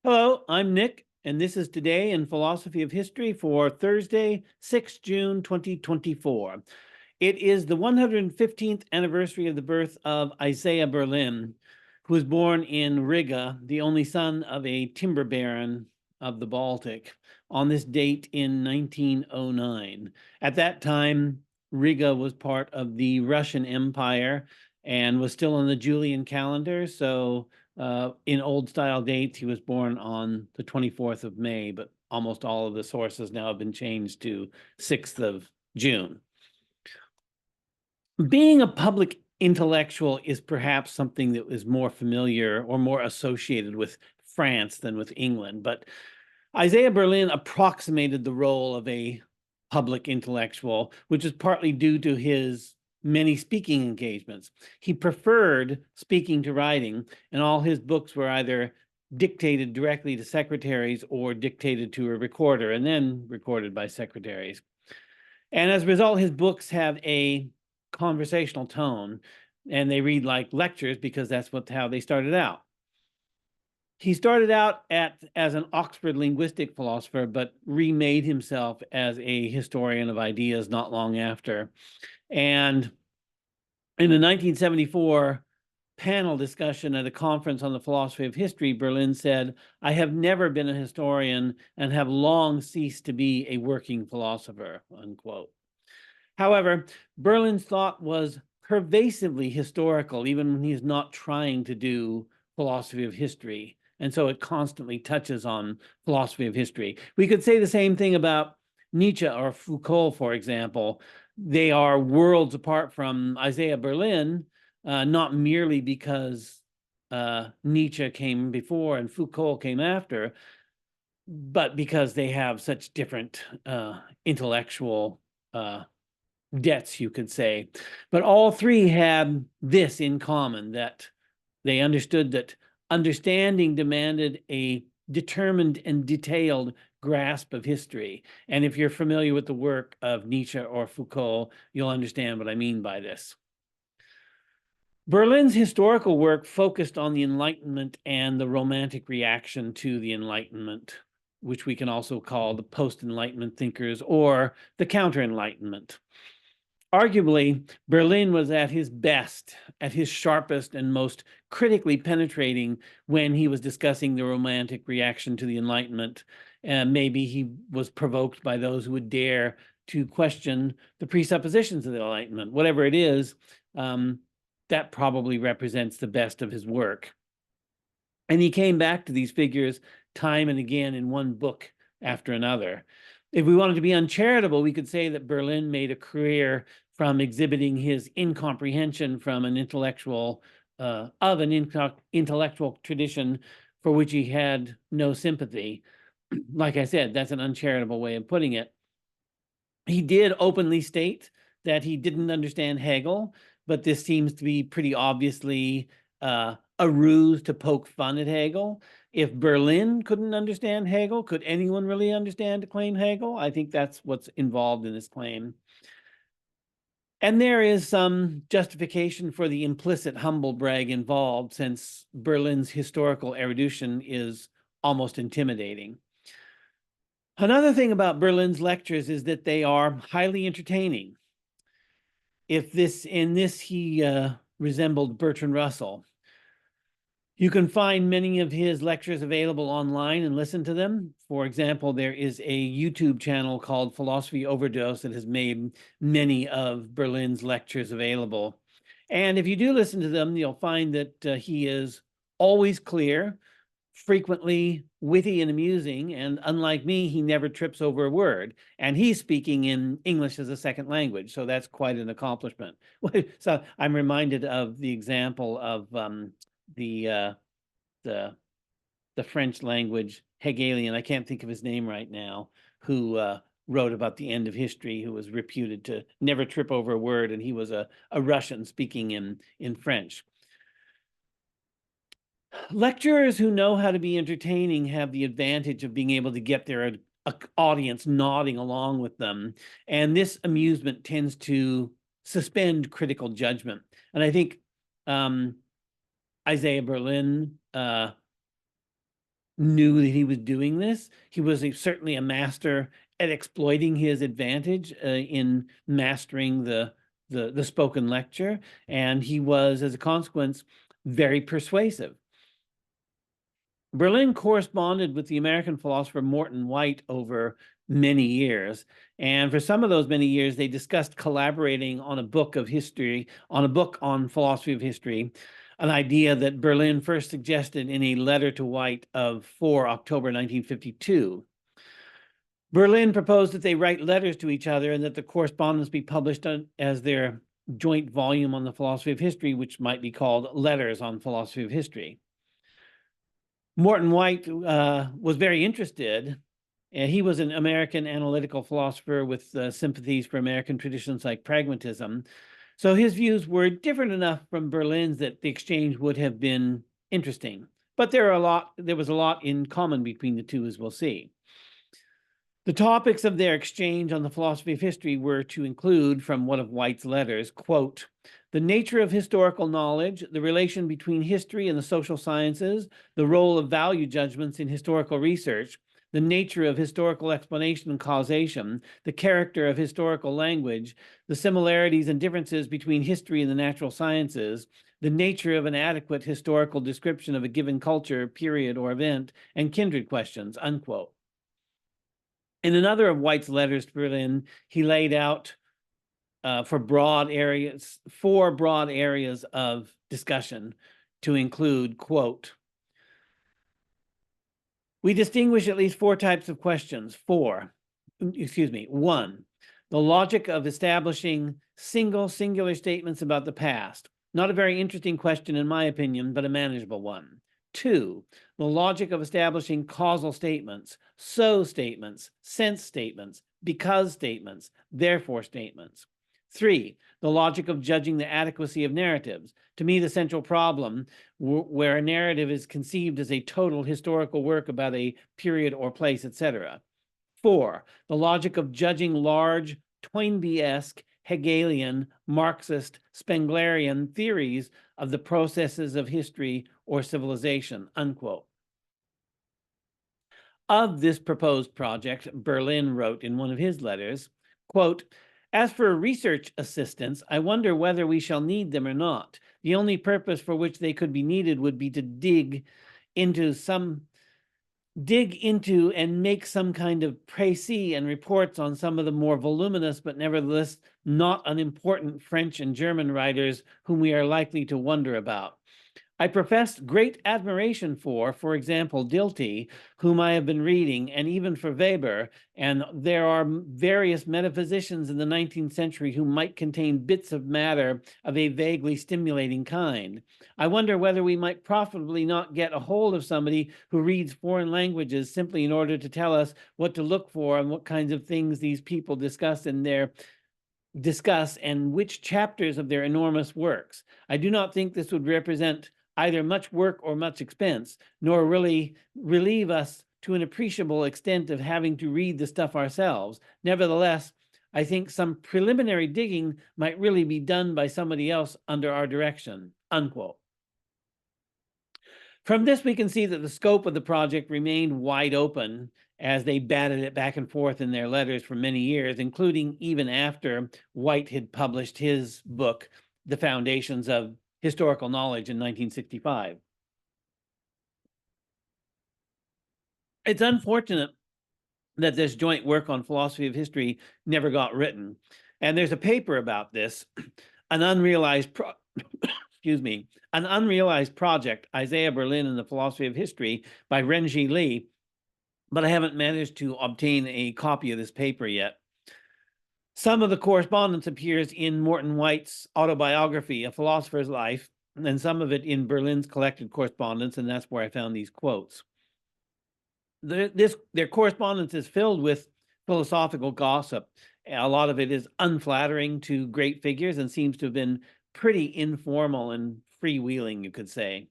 Hello, I'm Nick, and this is Today in Philosophy of History for Thursday, 6 June 2024. It is the 115th anniversary of the birth of Isaiah Berlin, who was born in Riga, the only son of a timber baron of the Baltic, on this date in 1909. At that time, Riga was part of the Russian Empire and was still on the Julian calendar, so in old style dates, he was born on the 24th of May, but almost all of the sources now have been changed to 6th of June. Being a public intellectual is perhaps something that is more familiar or more associated with France than with England, but Isaiah Berlin approximated the role of a public intellectual, which is partly due to his many speaking engagements. He preferred speaking to writing, and all his books were either dictated directly to secretaries or dictated to a recorder and then recorded by secretaries. And as a result, his books have a conversational tone, and they read like lectures because that's how they started out. He started out as an Oxford linguistic philosopher, but remade himself as a historian of ideas not long after. And in the 1974 panel discussion at a conference on the philosophy of history, Berlin said, "I have never been a historian and have long ceased to be a working philosopher," unquote. However, Berlin's thought was pervasively historical, even when he's not trying to do philosophy of history. And so it constantly touches on philosophy of history. We could say the same thing about Nietzsche or Foucault, for example. They are worlds apart from Isaiah Berlin, not merely because Nietzsche came before and Foucault came after, but because they have such different intellectual debts, you could say. But all three had this in common, that they understood that understanding demanded a determined and detailed grasp of history. And if you're familiar with the work of Nietzsche or Foucault, you'll understand what I mean by this. Berlin's historical work focused on the Enlightenment and the Romantic reaction to the Enlightenment, which we can also call the post-Enlightenment thinkers or the counter-Enlightenment. Arguably, Berlin was at his best, at his sharpest and most critically penetrating when he was discussing the Romantic reaction to the Enlightenment. Maybe he was provoked by those who would dare to question the presuppositions of the Enlightenment. Whatever it is, that probably represents the best of his work. And he came back to these figures time and again in one book after another. If we wanted to be uncharitable, we could say that Berlin made a career from exhibiting his incomprehension from an intellectual intellectual tradition for which he had no sympathy. Like I said, that's an uncharitable way of putting it. He did openly state that he didn't understand Hegel, but this seems to be pretty obviously a ruse to poke fun at Hegel. If Berlin couldn't understand Hegel, could anyone really understand to claim Hegel? I think that's what's involved in this claim. And there is some justification for the implicit humble brag involved, since Berlin's historical erudition is almost intimidating. Another thing about Berlin's lectures is that they are highly entertaining. In this he resembled Bertrand Russell. You can find many of his lectures available online and listen to them. For example, there is a YouTube channel called Philosophy Overdose that has made many of Berlin's lectures available. And if you do listen to them, you'll find that he is always clear, frequently witty and amusing, and unlike me, he never trips over a word. And he's speaking in English as a second language, so that's quite an accomplishment. So I'm reminded of the example of the French language Hegelian, I can't think of his name right now, who wrote about the end of history, who was reputed to never trip over a word, and he was a Russian speaking in French. Lecturers who know how to be entertaining have the advantage of being able to get their audience nodding along with them, and this amusement tends to suspend critical judgment. And I think Isaiah Berlin knew that he was doing this. He was certainly a master at exploiting his advantage in mastering the spoken lecture, and he was, as a consequence, very persuasive. Berlin corresponded with the American philosopher Morton White over many years, and for some of those many years, they discussed collaborating on a book of history, on a book on philosophy of history, an idea that Berlin first suggested in a letter to White of 4 October 1952. Berlin proposed that they write letters to each other and that the correspondence be published as their joint volume on the philosophy of history, which might be called Letters on Philosophy of History. Morton White was very interested, and he was an American analytical philosopher with sympathies for American traditions like pragmatism. So his views were different enough from Berlin's that the exchange would have been interesting. But there was a lot in common between the two, as we'll see. The topics of their exchange on the philosophy of history were to include, from one of White's letters, quote, the nature of historical knowledge, the relation between history and the social sciences, the role of value judgments in historical research, the nature of historical explanation and causation, the character of historical language, the similarities and differences between history and the natural sciences, the nature of an adequate historical description of a given culture, period, or event, and kindred questions, unquote. In another of White's letters to Berlin, he laid out four broad areas of discussion to include, quote, we distinguish at least four types of questions. One, the logic of establishing singular statements about the past. Not a very interesting question, in my opinion, but a manageable one. Two, the logic of establishing causal statements, so statements, since statements, because statements, therefore statements. Three, the logic of judging the adequacy of narratives. To me, the central problem where a narrative is conceived as a total historical work about a period or place, etc. Four, the logic of judging large Toynbee-esque Hegelian, Marxist, Spenglerian theories of the processes of history or civilization, unquote. Of this proposed project, Berlin wrote in one of his letters, quote, as for research assistants, I wonder whether we shall need them or not. The only purpose for which they could be needed would be to dig into and make some kind of précis and reports on some of the more voluminous, but nevertheless not unimportant French and German writers whom we are likely to wonder about. I professed great admiration for example, Dilthey, whom I have been reading, and even for Weber, and there are various metaphysicians in the 19th century who might contain bits of matter of a vaguely stimulating kind. I wonder whether we might profitably not get a hold of somebody who reads foreign languages simply in order to tell us what to look for and what kinds of things these people discuss and which chapters of their enormous works. I do not think this would represent either much work or much expense, nor really relieve us to an appreciable extent of having to read the stuff ourselves. Nevertheless, I think some preliminary digging might really be done by somebody else under our direction, unquote. From this, we can see that the scope of the project remained wide open as they batted it back and forth in their letters for many years, including even after White had published his book, The Foundations of Historical Knowledge, in 1965. It's unfortunate that this joint work on philosophy of history never got written. And there's a paper about this, an unrealized project, Isaiah Berlin and the Philosophy of History by Renji Lee, but I haven't managed to obtain a copy of this paper yet. Some of the correspondence appears in Morton White's autobiography, A Philosopher's Life, and some of it in Berlin's collected correspondence, and that's where I found these quotes. Their correspondence is filled with philosophical gossip. A lot of it is unflattering to great figures and seems to have been pretty informal and freewheeling, you could say.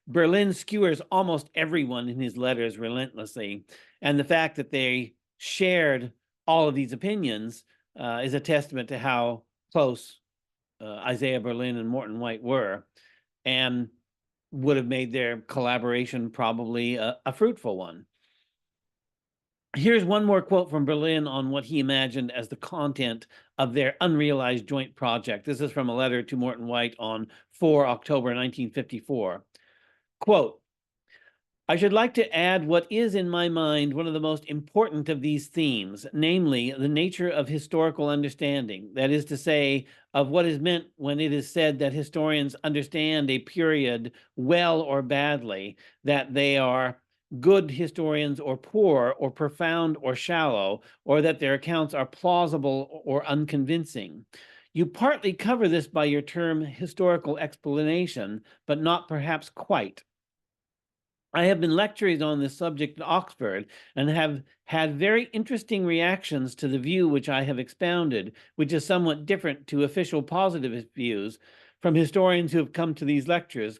Berlin skewers almost everyone in his letters relentlessly, and the fact that they shared all of these opinions is a testament to how close Isaiah Berlin and Morton White were. And would have made their collaboration probably a fruitful one. Here's one more quote from Berlin on what he imagined as the content of their unrealized joint project. This is from a letter to Morton White on 4 October 1954. Quote, I should like to add what is in my mind one of the most important of these themes, namely the nature of historical understanding, that is to say, of what is meant when it is said that historians understand a period well or badly, that they are good historians or poor or profound or shallow, or that their accounts are plausible or unconvincing. You partly cover this by your term historical explanation, but not perhaps quite. I have been lecturing on this subject at Oxford and have had very interesting reactions to the view which I have expounded, which is somewhat different to official positivist views from historians who have come to these lectures,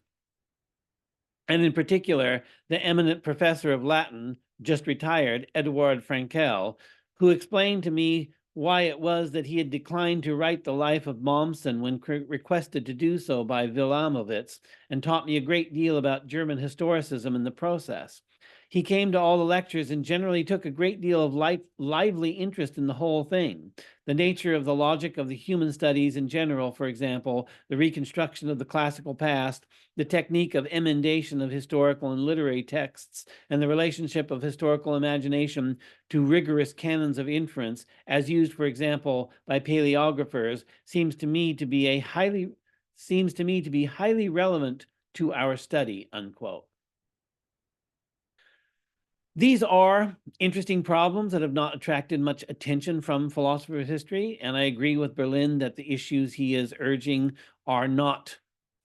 and in particular, the eminent professor of Latin, just retired, Eduard Frankel, who explained to me why it was that he had declined to write the life of Mommsen when requested to do so by Wilamowitz, and taught me a great deal about German historicism in the process. He came to all the lectures and generally took a great deal of lively interest in the whole thing. The nature of the logic of the human studies in general, for example, the reconstruction of the classical past, the technique of emendation of historical and literary texts, and the relationship of historical imagination to rigorous canons of inference, as used, for example, by paleographers, seems to me to be highly relevant to our study, unquote. These are interesting problems that have not attracted much attention from philosophers of history, and I agree with Berlin that the issues he is urging are not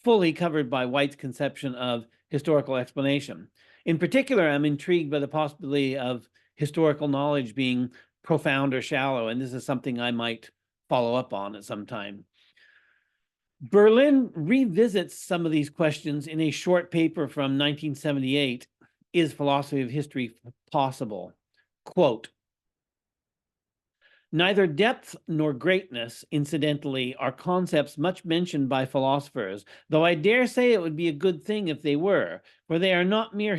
fully covered by White's conception of historical explanation. In particular, I'm intrigued by the possibility of historical knowledge being profound or shallow, and this is something I might follow up on at some time. Berlin revisits some of these questions in a short paper from 1978, Is Philosophy of History Possible? Quote, neither depth nor greatness, incidentally, are concepts much mentioned by philosophers, though I dare say it would be a good thing if they were, for they are not mere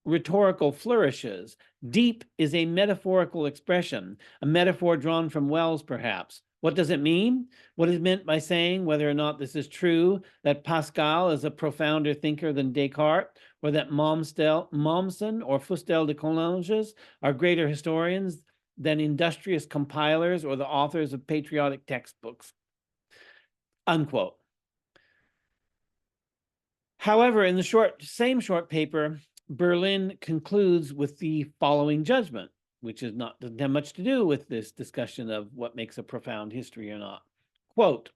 rhetorical flourishes. Deep is a metaphorical expression, a metaphor drawn from Wells, perhaps. What does it mean? What is meant by saying, whether or not this is true, that Pascal is a profounder thinker than Descartes, or that Mommsen or Fustel de Coulanges are greater historians than industrious compilers or the authors of patriotic textbooks, unquote. However, in the same short paper, Berlin concludes with the following judgment, which doesn't have much to do with this discussion of what makes a profound history or not. Quote,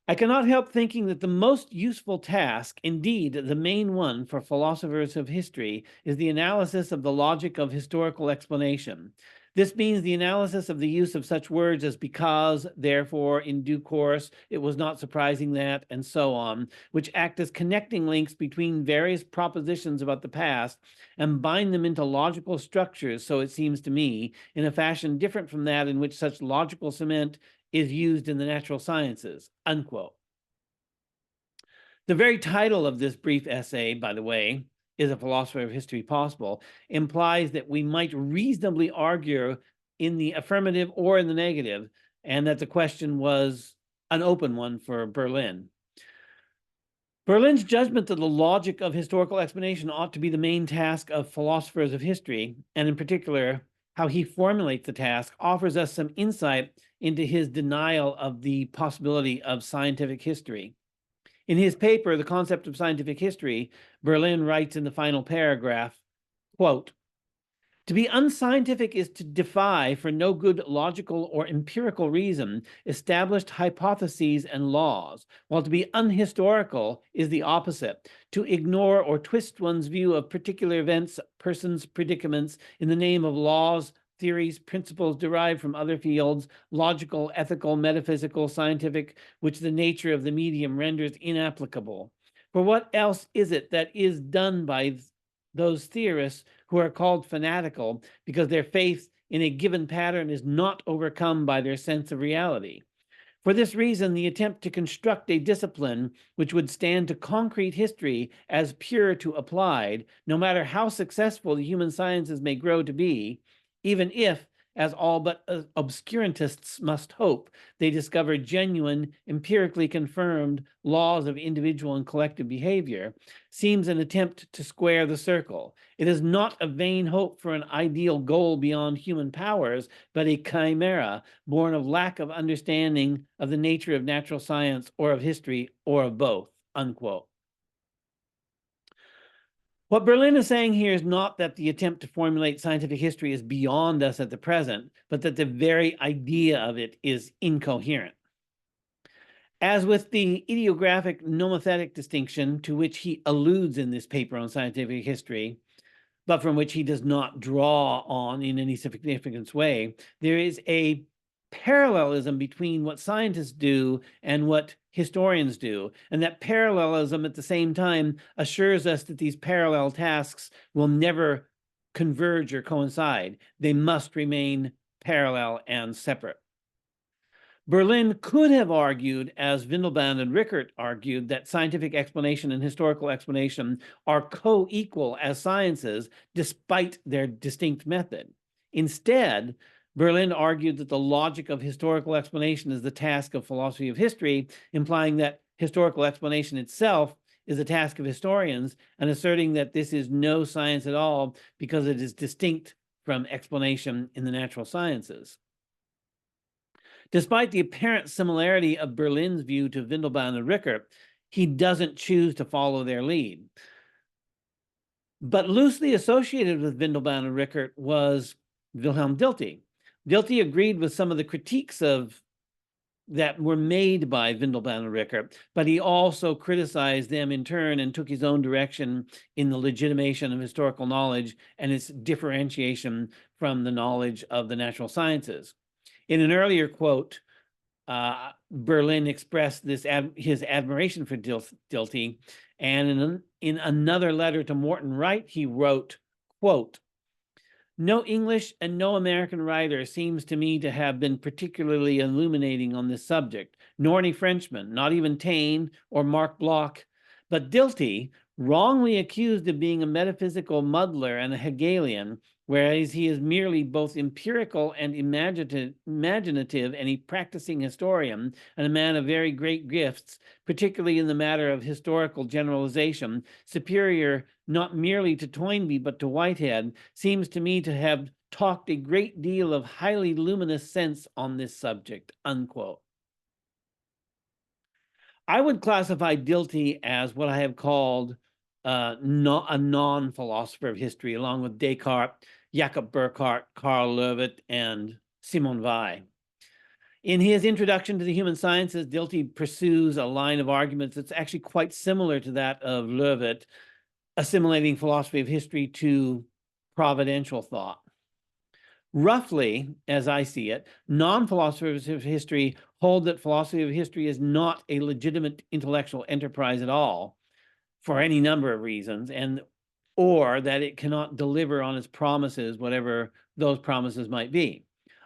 I cannot help thinking that the most useful task, indeed the main one for philosophers of history, is the analysis of the logic of historical explanation. This means the analysis of the use of such words as because, therefore, in due course, it was not surprising that, and so on, which act as connecting links between various propositions about the past and bind them into logical structures, so it seems to me, in a fashion different from that in which such logical cement is used in the natural sciences, unquote. The very title of this brief essay, by the way, Is a Philosophy of History Possible, implies that we might reasonably argue in the affirmative or in the negative, and that the question was an open one for Berlin. Berlin's judgment that the logic of historical explanation ought to be the main task of philosophers of history, and in particular, how he formulates the task, offers us some insight into his denial of the possibility of scientific history. In his paper, The Concept of Scientific History, Berlin writes in the final paragraph, quote, to be unscientific is to defy, for no good logical or empirical reason, established hypotheses and laws, while to be unhistorical is the opposite, to ignore or twist one's view of particular events, persons, predicaments, in the name of laws, theories, principles derived from other fields, logical, ethical, metaphysical, scientific, which the nature of the medium renders inapplicable. For what else is it that is done by those theorists who are called fanatical because their faith in a given pattern is not overcome by their sense of reality? For this reason, the attempt to construct a discipline which would stand to concrete history as pure to applied, no matter how successful the human sciences may grow to be, even if, as all but obscurantists must hope, they discover genuine, empirically confirmed laws of individual and collective behavior, seems an attempt to square the circle. It is not a vain hope for an ideal goal beyond human powers, but a chimera born of lack of understanding of the nature of natural science or of history or of both, unquote. What Berlin is saying here is not that the attempt to formulate scientific history is beyond us at the present, but that the very idea of it is incoherent. As with the idiographic nomothetic distinction to which he alludes in this paper on scientific history, but from which he does not draw on in any significant way, there is a parallelism between what scientists do and what historians do. And that parallelism at the same time assures us that these parallel tasks will never converge or coincide. They must remain parallel and separate. Berlin could have argued, as Windelband and Rickert argued, that scientific explanation and historical explanation are co-equal as sciences, despite their distinct method. Instead, Berlin argued that the logic of historical explanation is the task of philosophy of history, implying that historical explanation itself is the task of historians, and asserting that this is no science at all because it is distinct from explanation in the natural sciences. Despite the apparent similarity of Berlin's view to Windelband and Rickert, he doesn't choose to follow their lead. But loosely associated with Windelband and Rickert was Wilhelm Dilthey. Dilthey agreed with some of the critiques that were made by Windelband and Rickert, but he also criticized them in turn and took his own direction in the legitimation of historical knowledge and its differentiation from the knowledge of the natural sciences. In an earlier quote, Berlin expressed his admiration for Dilthey, and in another letter to Morton Wright, he wrote, quote, "No English and no American writer seems to me to have been particularly illuminating on this subject, nor any Frenchman, not even Taine or Marc Bloch, but Dilthey, wrongly accused of being a metaphysical muddler and a Hegelian, whereas he is merely both empirical and imaginative and a practicing historian and a man of very great gifts, particularly in the matter of historical generalization, superior not merely to Toynbee but to Whitehead, seems to me to have talked a great deal of highly luminous sense on this subject," unquote. I would classify Dilthey as what I have called a non-philosopher of history, along with Descartes, Jakob Burckhardt, Karl Löwit, and Simone Weil. In his Introduction to the Human Sciences, Dilthey pursues a line of arguments that's actually quite similar to that of Löwit, assimilating philosophy of history to providential thought. Roughly, as I see it, non-philosophers of history hold that philosophy of history is not a legitimate intellectual enterprise at all, for any number of reasons, or that it cannot deliver on its promises, whatever those promises might be.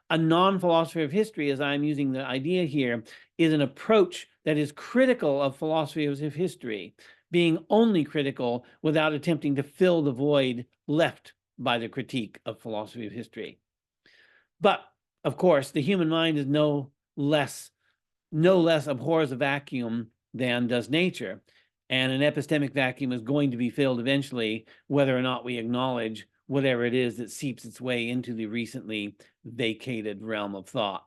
A non-philosopher of history, as I'm using the idea here, is an approach that is critical of philosophy of history, being only critical without attempting to fill the void left by the critique of philosophy of history. But, of course, the human mind is no less abhors a vacuum than does nature. And an epistemic vacuum is going to be filled eventually, whether or not we acknowledge whatever it is that seeps its way into the recently vacated realm of thought.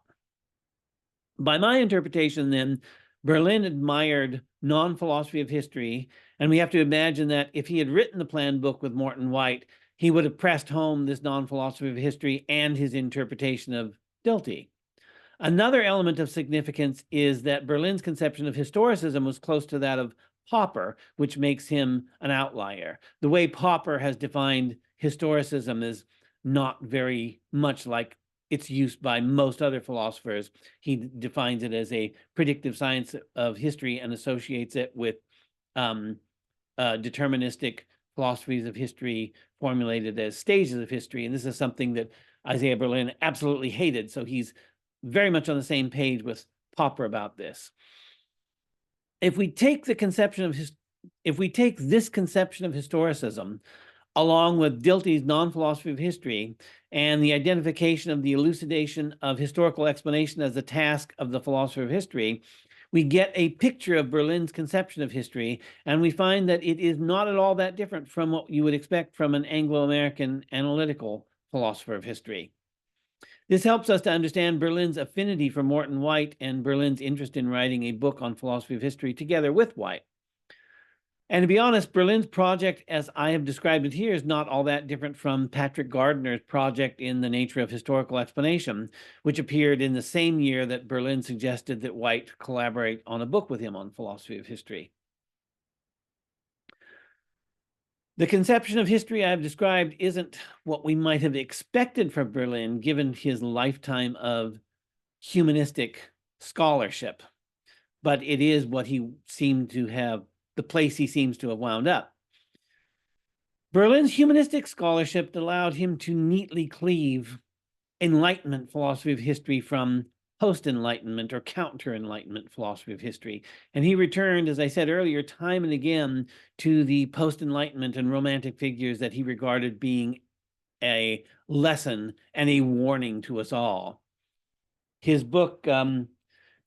By my interpretation, then, Berlin admired non-philosophy of history, and we have to imagine that if he had written the planned book with Morton Wright, he would have pressed home this non-philosophy of history and his interpretation of Dilthey. Another element of significance is that Berlin's conception of historicism was close to that of Popper, which makes him an outlier. The way Popper has defined historicism is not very much like its use by most other philosophers. He defines it as a predictive science of history and associates it with deterministic philosophies of history formulated as stages of history. And this is something that Isaiah Berlin absolutely hated. So he's very much on the same page with Popper about this. If we take this conception of historicism, along with Dilthey's non-philosophy of history and the identification of the elucidation of historical explanation as the task of the philosopher of history, we get a picture of Berlin's conception of history, and we find that it is not at all that different from what you would expect from an Anglo-American analytical philosopher of history. This helps us to understand Berlin's affinity for Morton White and Berlin's interest in writing a book on philosophy of history together with White. And to be honest, Berlin's project, as I have described it here, is not all that different from Patrick Gardner's project in The Nature of Historical Explanation, which appeared in the same year that Berlin suggested that White collaborate on a book with him on philosophy of history. The conception of history I've described isn't what we might have expected from Berlin, given his lifetime of humanistic scholarship, but it is what he seemed to have, the place he seems to have wound up. Berlin's humanistic scholarship allowed him to neatly cleave Enlightenment philosophy of history from post-Enlightenment or counter-Enlightenment philosophy of history. And he returned, as I said earlier, time and again to the post-Enlightenment and Romantic figures that he regarded being a lesson and a warning to us all. His book,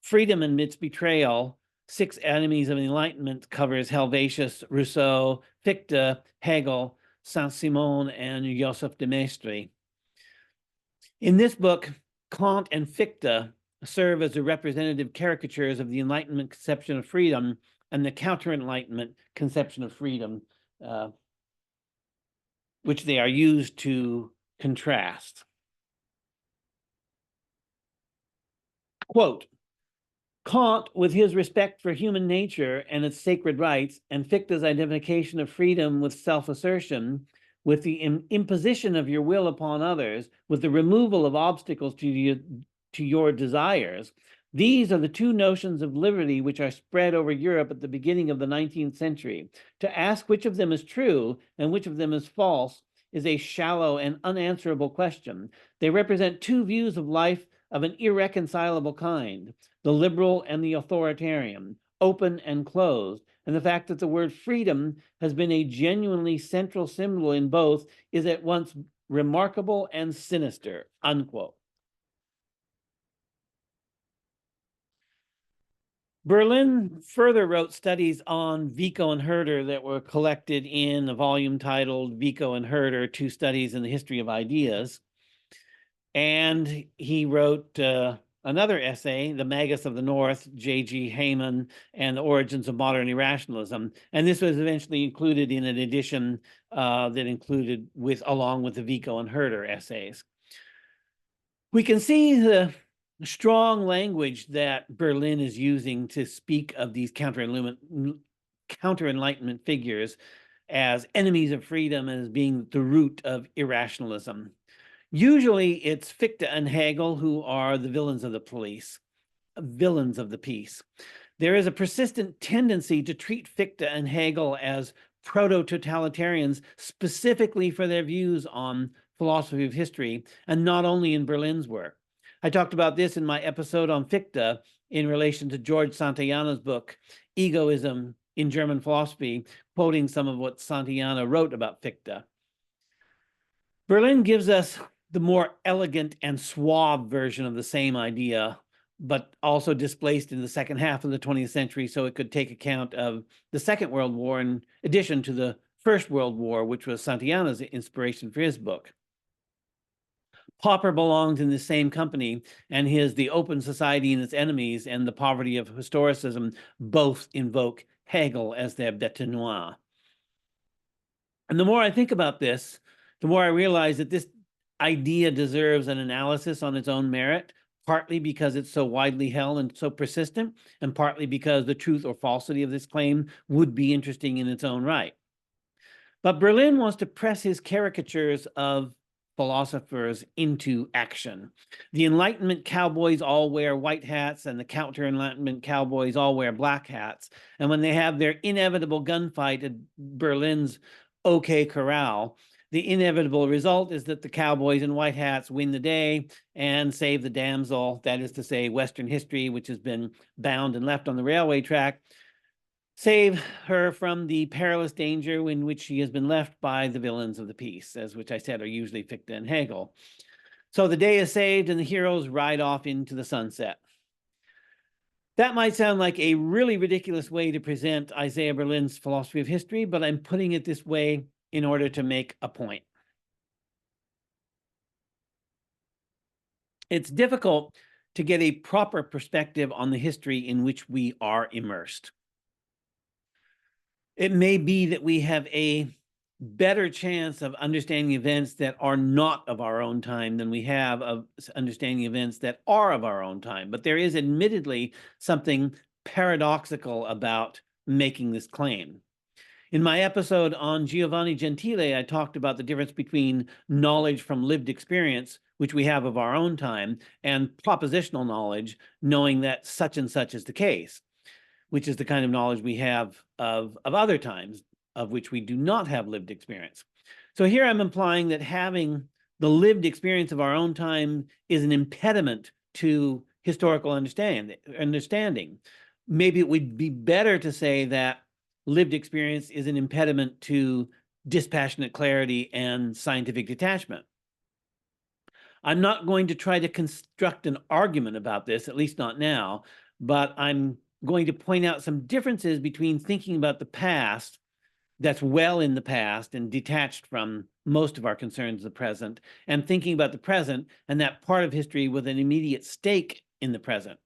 Freedom Amidst Betrayal, 6 Enemies of Enlightenment, covers Helvetius, Rousseau, Fichte, Hegel, Saint-Simon, and Joseph de Maistre. In this book, Kant and Fichte serve as the representative caricatures of the Enlightenment conception of freedom and the counter-Enlightenment conception of freedom, which they are used to contrast. Quote, Kant, with his respect for human nature and its sacred rights, and Fichte's identification of freedom with self-assertion, with the imposition of your will upon others, with the removal of obstacles to your desires, these are the 2 notions of liberty which are spread over Europe at the beginning of the 19th century. To ask which of them is true and which of them is false is a shallow and unanswerable question. They represent 2 views of life of an irreconcilable kind, the liberal and the authoritarian, open and closed, and the fact that the word freedom has been a genuinely central symbol in both is at once remarkable and sinister, unquote. Berlin further wrote studies on Vico and Herder that were collected in a volume titled Vico and Herder, 2 Studies in the History of Ideas. And he wrote another essay, The Magus of the North, J.G. Heyman, and the Origins of Modern Irrationalism. And this was eventually included in an edition that included along with the Vico and Herder essays. We can see the strong language that Berlin is using to speak of these counter-Enlightenment figures as enemies of freedom and as being the root of irrationalism. Usually it's Fichte and Hegel who are the villains of the peace. There is a persistent tendency to treat Fichte and Hegel as proto-totalitarians specifically for their views on philosophy of history, and not only in Berlin's work. I talked about this in my episode on Fichte in relation to George Santayana's book, Egoism in German Philosophy, quoting some of what Santayana wrote about Fichte. Berlin gives us the more elegant and suave version of the same idea, but also displaced in the second half of the 20th century, so it could take account of the Second World War in addition to the First World War, which was Santayana's inspiration for his book. Popper belongs in the same company, and his The Open Society and Its Enemies and The Poverty of Historicism both invoke Hegel as their bête noire. And the more I think about this, the more I realize that this idea deserves an analysis on its own merit, partly because it's so widely held and so persistent, and partly because the truth or falsity of this claim would be interesting in its own right. But Berlin wants to press his caricatures of philosophers into action. The Enlightenment cowboys all wear white hats, and the counter-Enlightenment cowboys all wear black hats. And when they have their inevitable gunfight at Berlin's OK Corral, The inevitable result is that the cowboys in white hats win the day and save the damsel, that is to say, Western history, which has been bound and left on the railway track, save her from the perilous danger in which she has been left by the villains of the piece, as which I said are usually Fichte and Hegel. So the day is saved and the heroes ride off into the sunset. That might sound like a really ridiculous way to present Isaiah Berlin's philosophy of history, but I'm putting it this way in order to make a point. It's difficult to get a proper perspective on the history in which we are immersed. It may be that we have a better chance of understanding events that are not of our own time than we have of understanding events that are of our own time. But there is admittedly something paradoxical about making this claim. In my episode on Giovanni Gentile, I talked about the difference between knowledge from lived experience, which we have of our own time, and propositional knowledge, knowing that such and such is the case, which is the kind of knowledge we have of other times, of which we do not have lived experience. So here I'm implying that having the lived experience of our own time is an impediment to historical understanding. Maybe it would be better to say that lived experience is an impediment to dispassionate clarity and scientific detachment. I'm not going to try to construct an argument about this, at least not now, but I'm going to point out some differences between thinking about the past that's well in the past and detached from most of our concerns of the present, and thinking about the present and that part of history with an immediate stake in the present.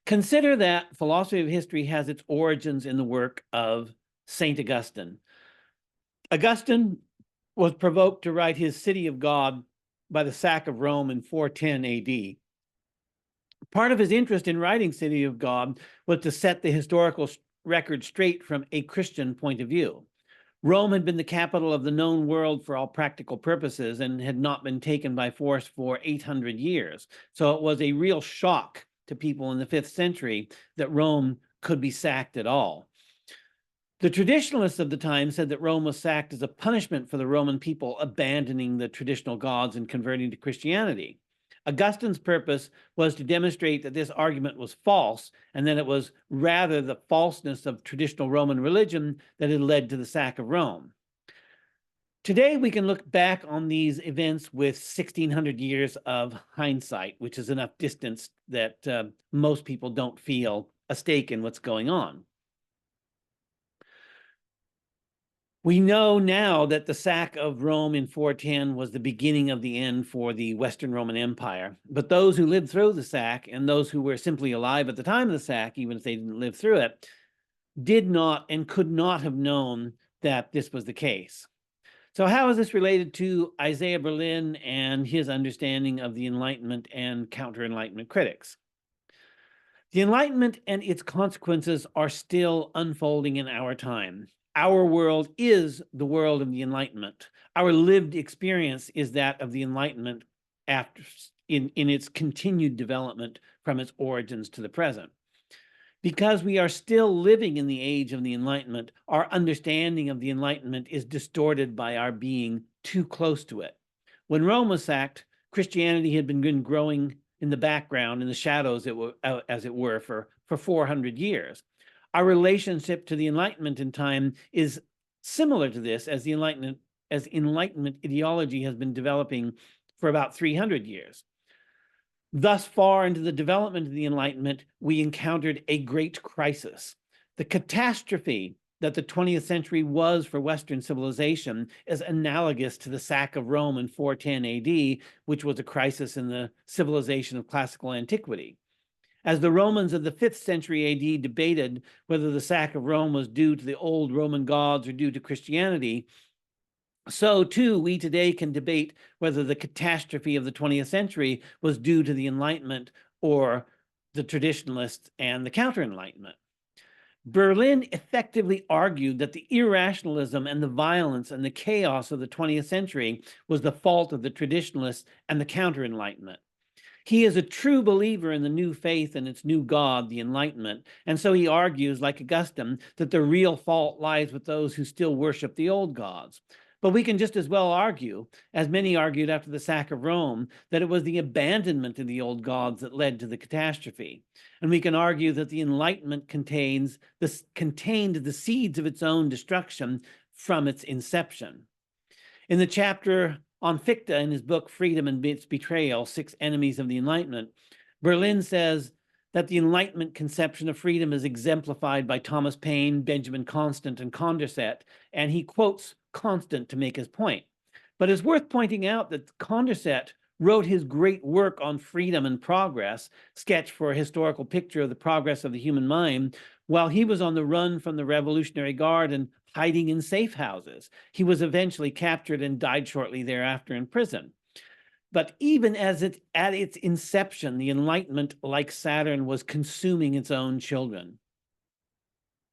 Consider that philosophy of history has its origins in the work of Saint Augustine. Augustine was provoked to write his City of God by the sack of Rome in 410 AD. Part of his interest in writing City of God was to set the historical record straight from a Christian point of view. Rome had been the capital of the known world for all practical purposes and had not been taken by force for 800 years. So it was a real shock to people in the 5th century that Rome could be sacked at all. The traditionalists of the time said that Rome was sacked as a punishment for the Roman people abandoning the traditional gods and converting to Christianity. Augustine's purpose was to demonstrate that this argument was false, and that it was rather the falseness of traditional Roman religion that had led to the sack of Rome. Today, we can look back on these events with 1,600 years of hindsight, which is enough distance that most people don't feel a stake in what's going on. We know now that the sack of Rome in 410 was the beginning of the end for the Western Roman Empire. But those who lived through the sack, and those who were simply alive at the time of the sack, even if they didn't live through it, did not and could not have known that this was the case. So how is this related to Isaiah Berlin and his understanding of the Enlightenment and counter-Enlightenment critics? The Enlightenment and its consequences are still unfolding in our time. Our world is the world of the Enlightenment. Our lived experience is that of the Enlightenment in its continued development from its origins to the present. Because we are still living in the age of the Enlightenment, our understanding of the Enlightenment is distorted by our being too close to it. When Rome was sacked, Christianity had been growing in the background, in the shadows, as it were, for 400 years. Our relationship to the Enlightenment in time is similar to this, as Enlightenment ideology has been developing for about 300 years. Thus far into the development of the Enlightenment, we encountered a great crisis. The catastrophe that the 20th century was for Western civilization is analogous to the sack of Rome in 410 AD, which was a crisis in the civilization of classical antiquity. As the Romans of the 5th century AD debated whether the sack of Rome was due to the old Roman gods or due to Christianity, so too we today can debate whether the catastrophe of the 20th century was due to the Enlightenment or the traditionalists and the counter-Enlightenment. Berlin effectively argued that the irrationalism and the violence and the chaos of the 20th century was the fault of the traditionalists and the counter-Enlightenment. He is a true believer in the new faith and its new God, the Enlightenment, and so he argues, like Augustine, that the real fault lies with those who still worship the old gods. But we can just as well argue, as many argued after the sack of Rome, that it was the abandonment of the old gods that led to the catastrophe. And we can argue that the Enlightenment contained the seeds of its own destruction from its inception. In the chapter on Fichte in his book Freedom and Its Betrayal, 6 Enemies of the Enlightenment, Berlin says that the Enlightenment conception of freedom is exemplified by Thomas Paine, Benjamin Constant, and Condorcet, and he quotes Constant to make his point. But it's worth pointing out that Condorcet wrote his great work on freedom and progress, sketch for a historical picture of the progress of the human mind, while he was on the run from the Revolutionary Guard and hiding in safe houses. He was eventually captured and died shortly thereafter in prison. But even at its inception, the Enlightenment, like Saturn, was consuming its own children.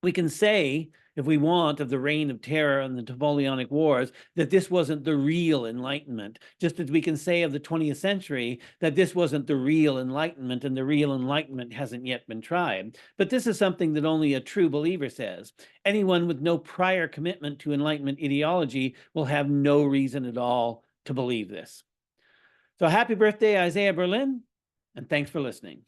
We can say, if we want, of the Reign of Terror and the Napoleonic Wars, that this wasn't the real Enlightenment, just as we can say of the 20th century that this wasn't the real Enlightenment and the real Enlightenment hasn't yet been tried. But this is something that only a true believer says. Anyone with no prior commitment to Enlightenment ideology will have no reason at all to believe this. So happy birthday, Isaiah Berlin, and thanks for listening.